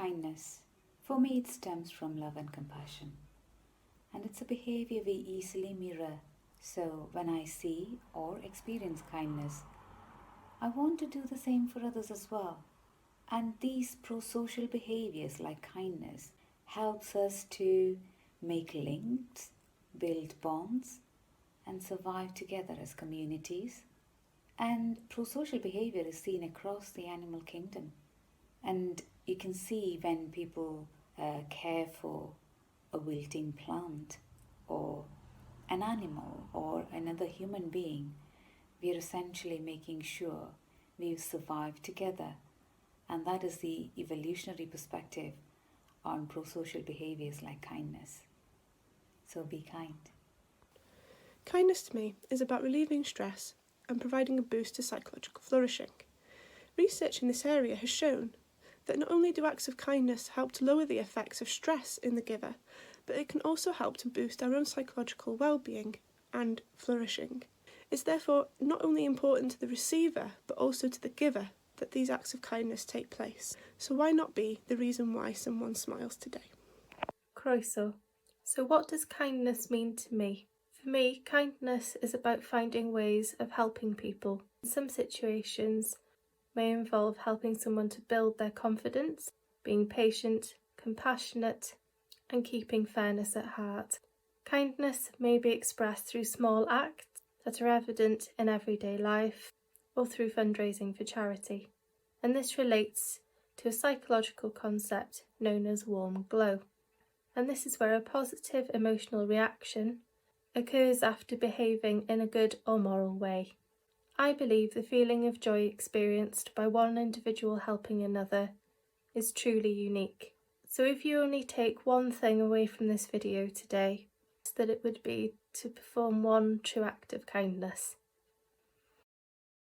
Kindness, for me, it stems from love and compassion. And it's a behavior we easily mirror. So when I see or experience kindness, I want to do the same for others as well. And these pro-social behaviors like kindness helps us to make links, build bonds, and survive together as communities. And pro-social behavior is seen across the animal kingdom. And you can see when people care for a wilting plant or an animal or another human being, we are essentially making sure we survive together. And that is the evolutionary perspective on pro-social behaviors like kindness. So be kind. Kindness to me is about relieving stress and providing a boost to psychological flourishing. Research in this area has shown that not only do acts of kindness help to lower the effects of stress in the giver, but it can also help to boost our own psychological well-being and flourishing. It's therefore not only important to the receiver, but also to the giver that these acts of kindness take place. So why not be the reason why someone smiles today? Croeso. So what does kindness mean to me? For me, kindness is about finding ways of helping people. In some situations may involve helping someone to build their confidence, being patient, compassionate, and keeping fairness at heart. Kindness may be expressed through small acts that are evident in everyday life or through fundraising for charity. And this relates to a psychological concept known as warm glow. And this is where a positive emotional reaction occurs after behaving in a good or moral way. I believe the feeling of joy experienced by one individual helping another is truly unique. So if you only take one thing away from this video today, it's that it would be to perform one true act of kindness.